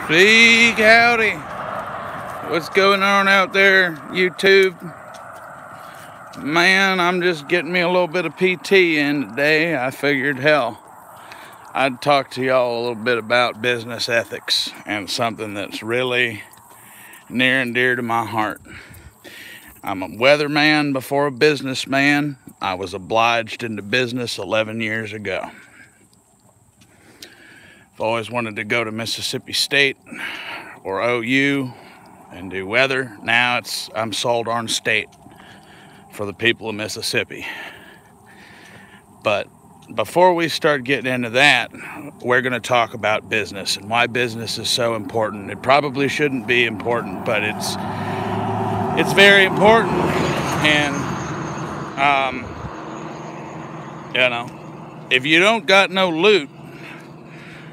Big howdy. What's going on out there, YouTube? Man, I'm just getting me a little bit of PT in today. I figured, hell, I'd talk to y'all a little bit about business ethics and something that's really near and dear to my heart. I'm a weatherman before a businessman. I was obliged into business 11 years ago. I've always wanted to go to Mississippi State or OU and do weather. Now I'm sold on state for the people of Mississippi. But before we start getting into that, we're going to talk about business and why business is so important. It probably shouldn't be important, but it's very important. And if you don't got no loot,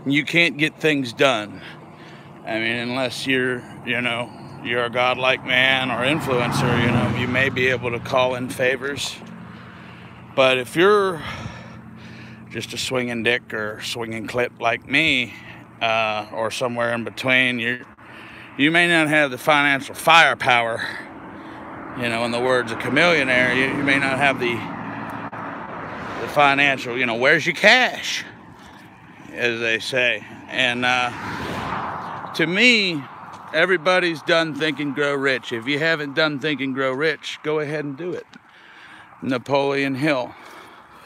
you can't get things done. I mean, unless you're a godlike man or influencer, you may be able to call in favors. But if you're just a swinging dick or swinging clip like me, or somewhere in between, you may not have the financial firepower. In the words of Chameleonaire, you may not have the financial. Where's your cash, as they say. And to me, everybody's done Think and Grow Rich. If you haven't done Think and Grow Rich, go ahead and do it. Napoleon Hill,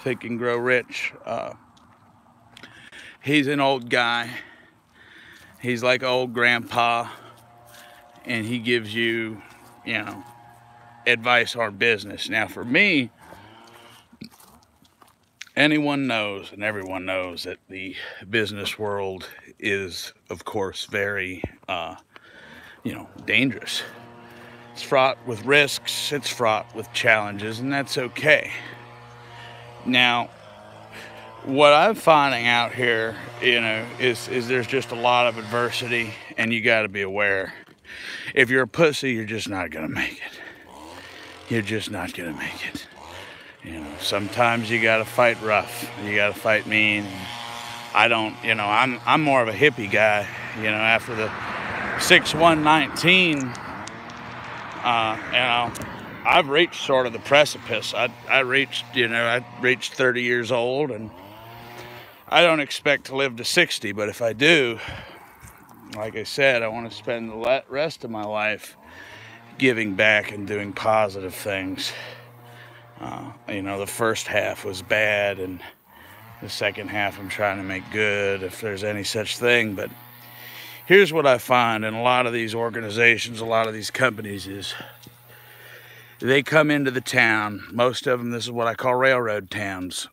Think and Grow Rich. He's an old guy. He's like old grandpa, and he gives you, advice on business. Now, for me, anyone knows and everyone knows that the business world is, of course, very, dangerous. It's fraught with risks, it's fraught with challenges, and that's okay. Now, what I'm finding out here, is there's just a lot of adversity, and you got to be aware. If you're a pussy, you're just not going to make it. You're just not going to make it. Sometimes you got to fight rough. You got to fight mean. I'm more of a hippie guy, after the 6/1/19, I've reached sort of the precipice. I reached 30 years old, and I don't expect to live to 60, but if I do, like I said, I want to spend the rest of my life giving back and doing positive things. The first half was bad, and the second half I'm trying to make good, if there's any such thing. But here's what I find in a lot of these organizations, a lot of these companies, is they come into the town. Most of them, this is what I call railroad towns.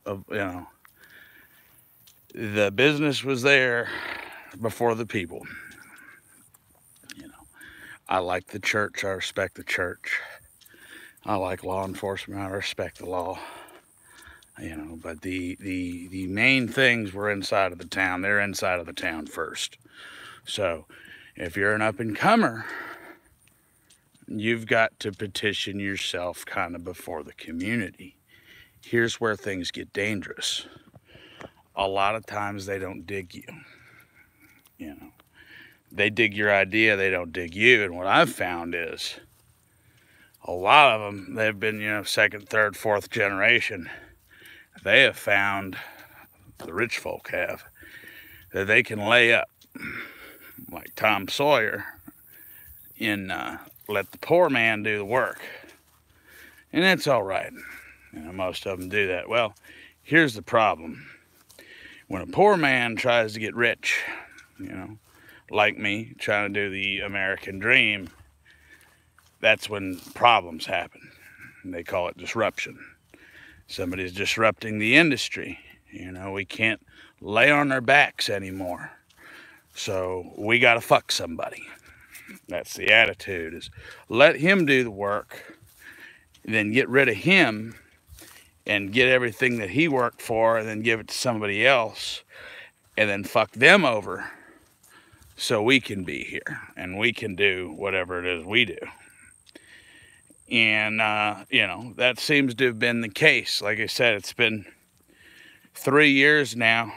The business was there before the people. I like the church. I respect the church. I like law enforcement. I respect the law. But the main things were inside of the town. They're inside of the town first. So if you're an up-and-comer, you've got to petition yourself kind of before the community. Here's where things get dangerous. A lot of times they don't dig you. They dig your idea, they don't dig you. And what I've found is a lot of them, they've been, second, third, fourth generation. They have found, the rich folk have, that they can lay up like Tom Sawyer and let the poor man do the work. And that's all right. Most of them do that. Well, here's the problem. When a poor man tries to get rich, like me, trying to do the American dream, that's when problems happen. And they call it disruption. Somebody's disrupting the industry. We can't lay on their backs anymore. So we got to fuck somebody. That's the attitude, is let him do the work, then get rid of him and get everything that he worked for, and then give it to somebody else, and then fuck them over so we can be here and we can do whatever it is we do. And, that seems to have been the case. Like I said, it's been 3 years now.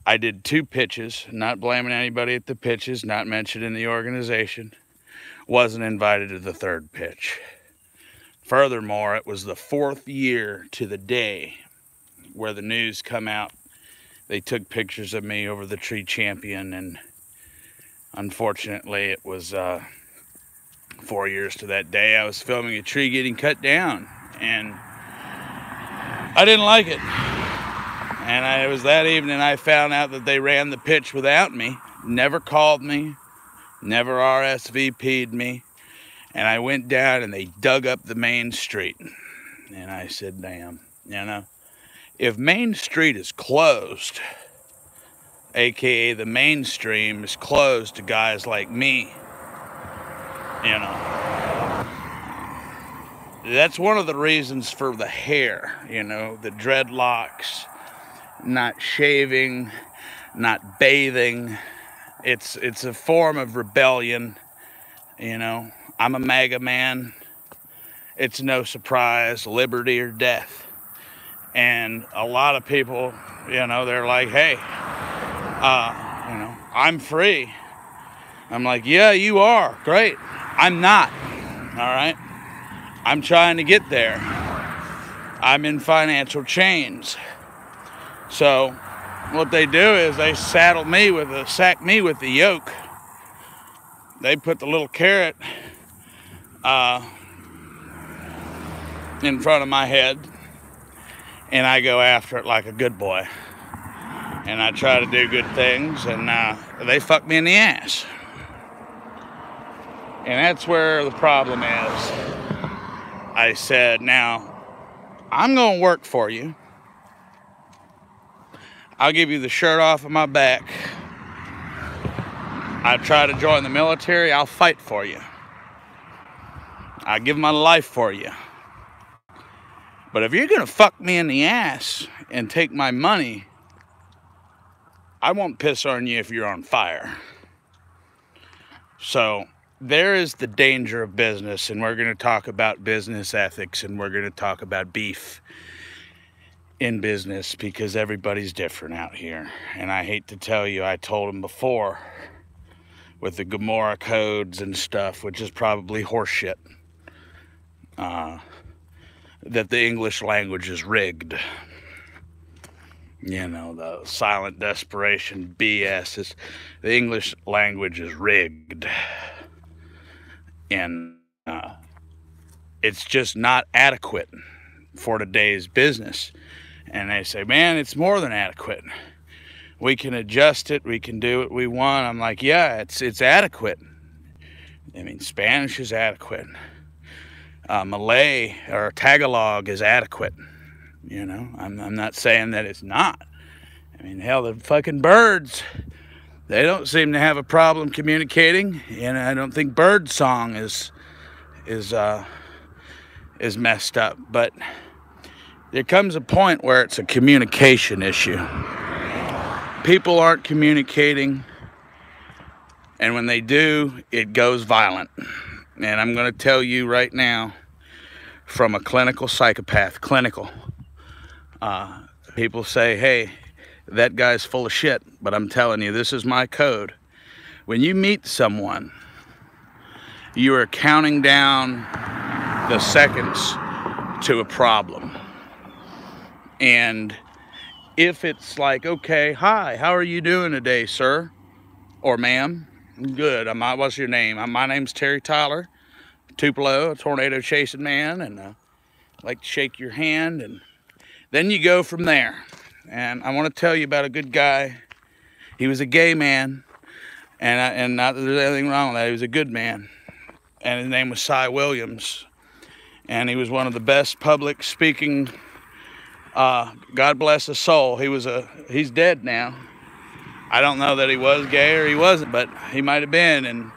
I did 2 pitches, not blaming anybody at the pitches, not mentioned in the organization. Wasn't invited to the 3rd pitch. Furthermore, it was the 4th year to the day where the news come out. They took pictures of me over the tree champion, and unfortunately it was 4 years to that day. I was filming a tree getting cut down, and I didn't like it. And it was that evening I found out that they ran the pitch without me, never called me, never RSVP'd me. And I went down and they dug up the main street. And I said, damn, you know, if Main Street is closed, aka the mainstream is closed to guys like me, you know, that's one of the reasons for the hair, you know, the dreadlocks, not shaving, not bathing. It's a form of rebellion, you know. I'm a MAGA man. It's no surprise, liberty or death. And a lot of people, you know, they're like, hey, you know, I'm free. I'm like, yeah, you are. Great. I'm not. All right. I'm trying to get there. I'm in financial chains. So what they do is they sack me with the yoke. They put the little carrot in front of my head, and I go after it like a good boy. And I try to do good things, and they fuck me in the ass. And that's where the problem is. I said, now, I'm going to work for you. I'll give you the shirt off of my back. I try to join the military, I'll fight for you. I'll give my life for you. But if you're going to fuck me in the ass and take my money, I won't piss on you if you're on fire. So there is the danger of business, and we're going to talk about business ethics, and we're going to talk about beef in business, because everybody's different out here. And I hate to tell you, I told them before with the Gomorrah codes and stuff, which is probably horseshit, that the English language is rigged. You know, the silent desperation BS is, the English language is rigged. And it's just not adequate for today's business. And they say, man, it's more than adequate. We can adjust it. We can do what we want. I'm like, yeah, it's adequate. I mean, Spanish is adequate. Malay or Tagalog is adequate. You know, I'm not saying that it's not. I mean, hell, the fucking birds, they don't seem to have a problem communicating. And I don't think bird song is messed up. But there comes a point where it's a communication issue. People aren't communicating, and when they do, it goes violent. And I'm going to tell you right now, from a clinical psychopath, people say, hey, that guy's full of shit, but I'm telling you, this is my code. When you meet someone, you are counting down the seconds to a problem. And if it's like, okay, hi, how are you doing today, sir? Or ma'am? Good. What's your name? My name's Terry Tyler, Tupelo, a tornado chasing man, and I like to shake your hand, and then you go from there. And I want to tell you about a good guy. He was a gay man, and not that there's anything wrong with that. He was a good man, and his name was Cy Williams, and he was one of the best public speaking. God bless his soul. He's dead now. I don't know that he was gay or he wasn't, but he might have been. And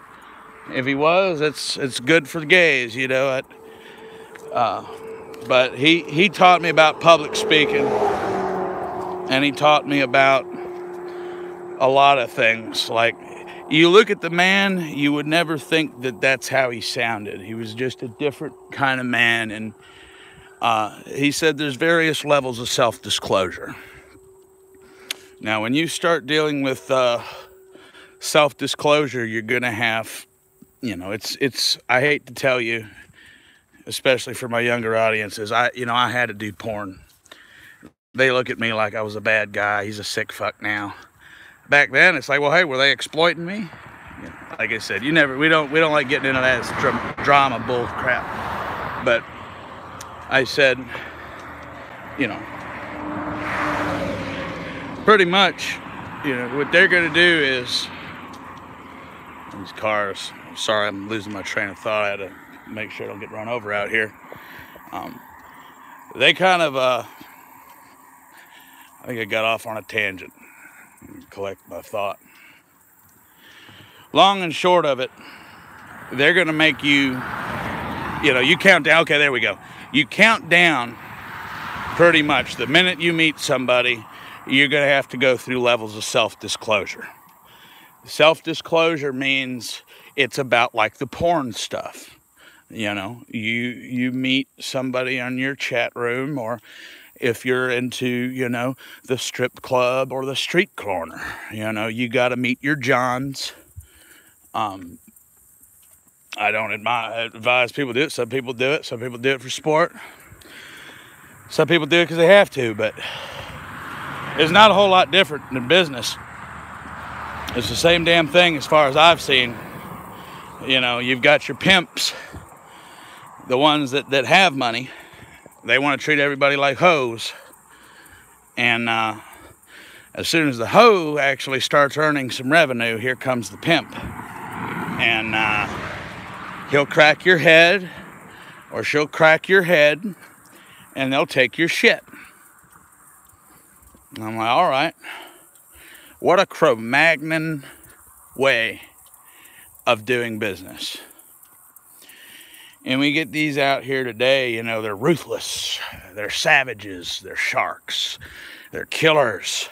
if he was, it's good for the gays, you know. But he taught me about public speaking, and he taught me about a lot of things. Like, you look at the man, you would never think that that's how he sounded. He was just a different kind of man, and he said there's various levels of self-disclosure. Now, when you start dealing with self-disclosure, you're gonna have, you know, it's. I hate to tell you, especially for my younger audiences, I had to do porn. They look at me like I was a bad guy. He's a sick fuck now. Back then, it's like, well, hey, were they exploiting me? You know, like I said, we don't like getting into that drama bull crap. But I said, you know, pretty much, you know, what they're gonna do is these cars. Sorry, I'm losing my train of thought. I had to make sure I don't get run over out here. They kind of, I think I got off on a tangent. Collect my thought. Long and short of it, they're going to make you, you know, you count down. Okay, there we go. You count down pretty much. The minute you meet somebody, you're going to have to go through levels of self-disclosure. Self-disclosure means it's about like the porn stuff. You know, you meet somebody on your chat room, or if you're into, you know, the strip club or the street corner, you know, you got to meet your Johns. I don't advise people do it. Some people do it. Some people do it for sport. Some people do it because they have to, but it's not a whole lot different than business. It's the same damn thing as far as I've seen. You know, you've got your pimps, the ones that have money. They want to treat everybody like hoes. And as soon as the hoe actually starts earning some revenue, here comes the pimp. And he'll crack your head, or she'll crack your head, and they'll take your shit. And I'm like, all right. What a Cro-Magnon way of doing business. And we get these out here today, you know, they're ruthless, they're savages, they're sharks, they're killers,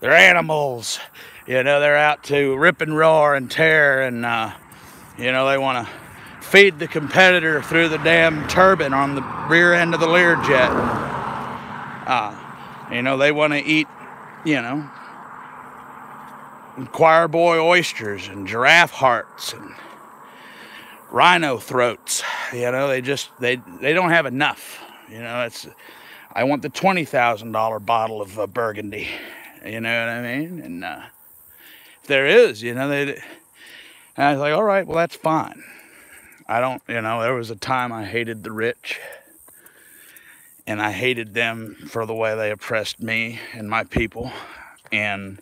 they're animals, you know, they're out to rip and roar and tear, and, you know, they want to feed the competitor through the damn turbine on the rear end of the Learjet. You know, they want to eat, you know, choir boy oysters and giraffe hearts and rhino throats. You know, they don't have enough. You know, I want the $20,000 bottle of Burgundy. You know what I mean? And if there is, you know, and I was like, all right, well, that's fine. I don't, you know, there was a time I hated the rich, and I hated them for the way they oppressed me and my people, and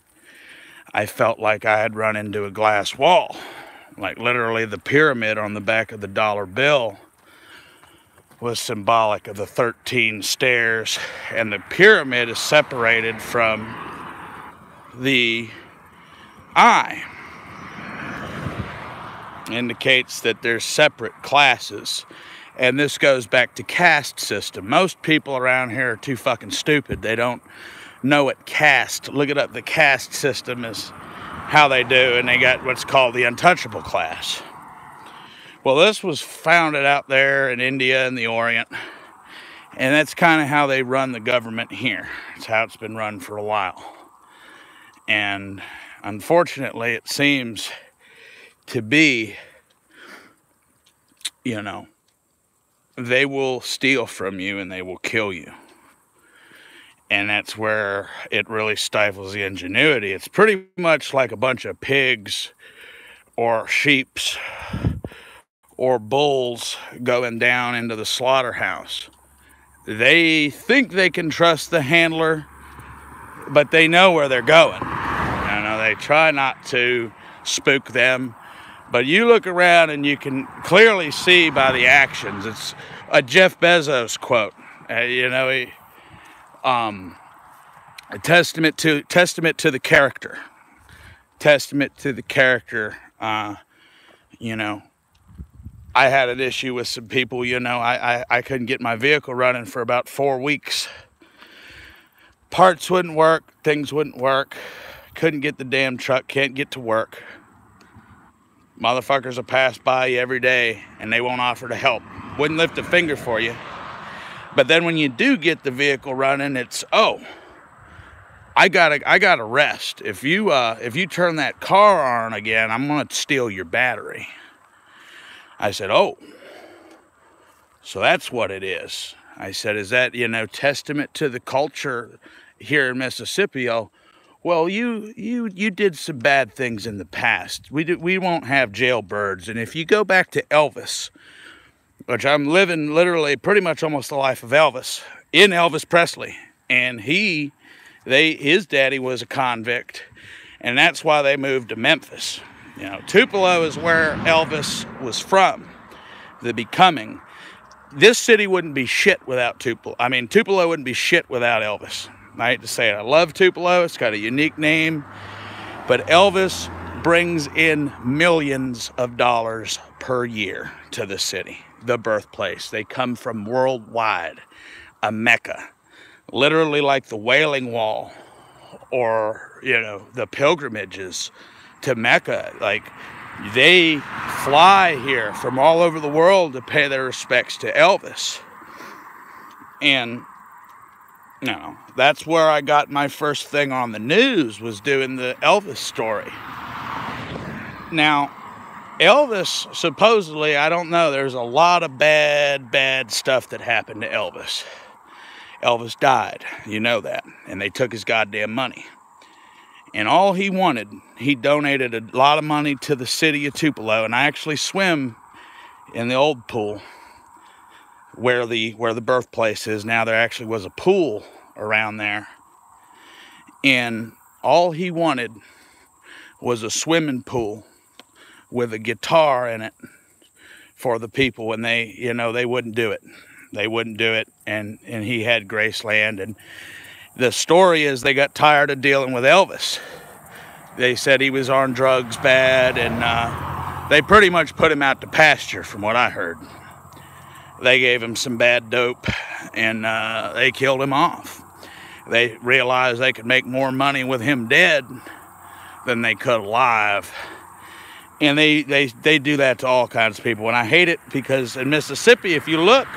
I felt like I had run into a glass wall. Like literally the pyramid on the back of the dollar bill was symbolic of the 13 stairs, and the pyramid is separated from the eye. Indicates that there's separate classes. And this goes back to caste system. Most people around here are too fucking stupid. They don't know what caste. Look it up. The caste system is how they do, and they got what's called the untouchable class. Well, this was founded out there in India and the Orient, and that's kind of how they run the government here. It's how it's been run for a while. And unfortunately, it seems to be, you know, they will steal from you and they will kill you. And that's where it really stifles the ingenuity. It's pretty much like a bunch of pigs or sheeps or bulls going down into the slaughterhouse. They think they can trust the handler, but they know where they're going. You know, they try not to spook them. But you look around and you can clearly see by the actions. It's a Jeff Bezos quote. You know, a testament to the character. Testament to the character. You know, I had an issue with some people. You know, I couldn't get my vehicle running for about 4 weeks. Parts wouldn't work. Things wouldn't work. Couldn't get the damn truck. Can't get to work. Motherfuckers will pass by you every day and they won't offer to help. Wouldn't lift a finger for you. But then when you do get the vehicle running, it's, oh, I gotta rest. If you turn that car on again, I'm gonna steal your battery. I said, oh, so that's what it is. I said, is that, testament to the culture here in Mississippi? Oh, well, you did some bad things in the past. We won't have jailbirds. And if you go back to Elvis, which I'm living literally pretty much almost the life of Elvis, in Elvis Presley, and his daddy was a convict, and that's why they moved to Memphis. Tupelo is where Elvis was from, the Becoming. This city wouldn't be shit without Tupelo. I mean, Tupelo wouldn't be shit without Elvis. I hate to say it. I love Tupelo. It's got a unique name. But Elvis brings in millions of dollars per year to the city, the birthplace. They come from worldwide, a mecca. Literally like the Wailing Wall or, the pilgrimages to Mecca. Like, they fly here from all over the world to pay their respects to Elvis. And, that's where I got my first thing on the news, was doing the Elvis story. Now, Elvis, supposedly, I don't know, there's a lot of bad stuff that happened to Elvis. Elvis died, you know that, and they took his goddamn money. And all he wanted, he donated a lot of money to the city of Tupelo, and I actually swim in the old pool where the birthplace is now. There actually was a pool around there, and all he wanted was a swimming pool with a guitar in it for the people, and they wouldn't do it. They wouldn't do it, and he had Graceland, and the story is they got tired of dealing with Elvis. They said he was on drugs bad, and they pretty much put him out to pasture, from what I heard. They gave him some bad dope, and they killed him off. They realized they could make more money with him dead than they could alive. And they do that to all kinds of people. And I hate it because in Mississippi, if you look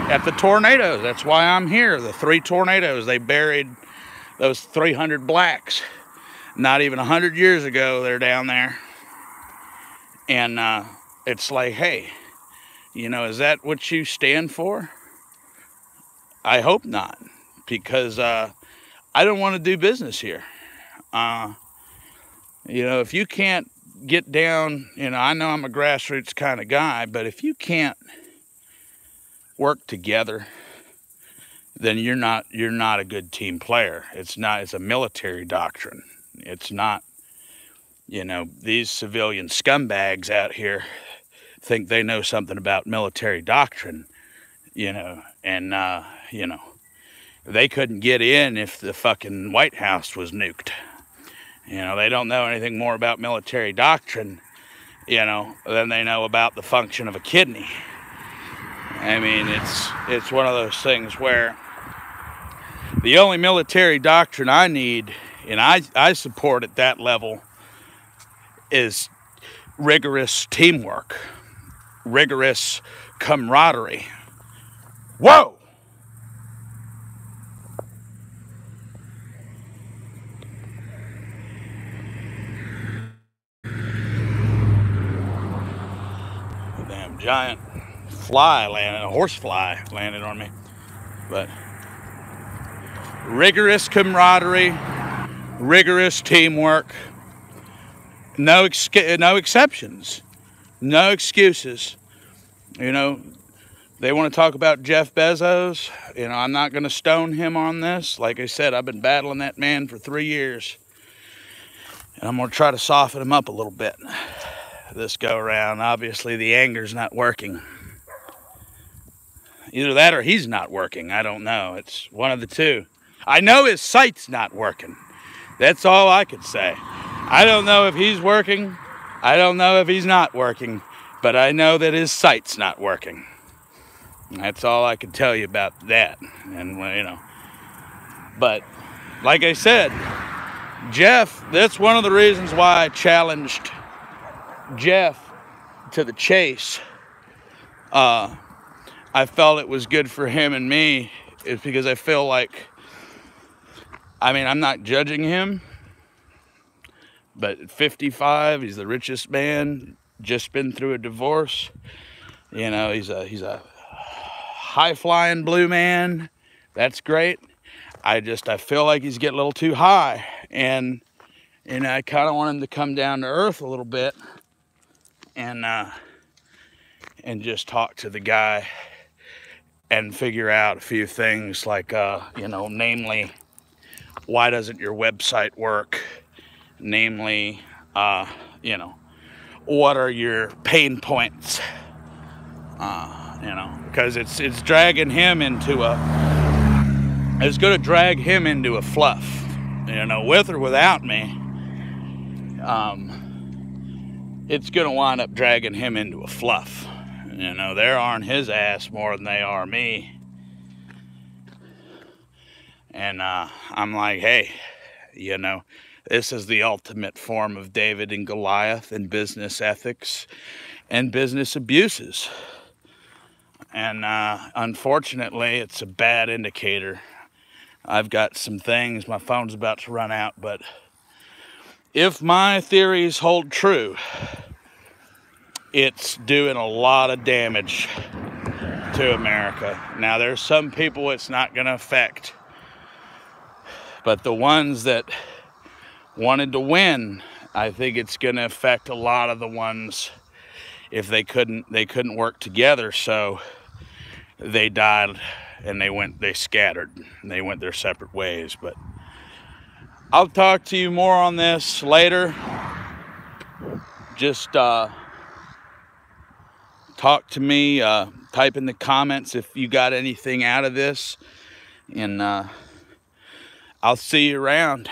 at the tornadoes, that's why I'm here. The 3 tornadoes, they buried those 300 blacks. Not even 100 years ago, they're down there. And it's like, hey, is that what you stand for? I hope not, because I don't want to do business here. If you can't get down, I know I'm a grassroots kind of guy, but if you can't work together, then you're not a good team player. It's a military doctrine. It's not, these civilian scumbags out here think they know something about military doctrine, and they couldn't get in if the fucking White House was nuked. They don't know anything more about military doctrine, than they know about the function of a kidney. I mean, it's one of those things where the only military doctrine I need, and I support at that level, is rigorous teamwork, rigorous camaraderie. Whoa! A damn giant a horsefly landed on me. But rigorous camaraderie, rigorous teamwork, no exceptions, no excuses. They want to talk about Jeff Bezos. I'm not going to stone him on this. Like I said, I've been battling that man for 3 years, and I'm going to try to soften him up a little bit this go around. Obviously, the anger's not working. Either that or he's not working. I don't know. It's one of the two. I know his sight's not working. That's all I could say. I don't know if he's working. I don't know if he's not working. But I know that his sight's not working. That's all I can tell you about that. And, But, like I said, Jeff, that's one of the reasons why I challenged Jeff to the chase. I felt it was good for him and me, is because I feel like I mean, I'm not judging him, but at 55, he's the richest man, just been through a divorce. You know, he's a high-flying blue man. That's great. I feel like he's getting a little too high, and I kind of want him to come down to earth a little bit, and just talk to the guy and figure out a few things like, you know, namely, why doesn't your website work? Namely, you know, what are your pain points? You know, because it's dragging him into it's going to drag him into a fluff, you know, with or without me. It's going to wind up dragging him into a fluff. You know, they're on his ass more than they are me. And I'm like, hey, you know, this is the ultimate form of David and Goliath in business ethics and business abuses. And unfortunately, it's a bad indicator. I've got some things, my phone's about to run out, but if my theories hold true, it's doing a lot of damage to America. Now, there's some people it's not going to affect, but the ones that wanted to win, I think it's going to affect a lot of the ones if they couldn't work together. So they died and they scattered and they went their separate ways. But I'll talk to you more on this later. Just talk to me, type in the comments if you got anything out of this, and I'll see you around.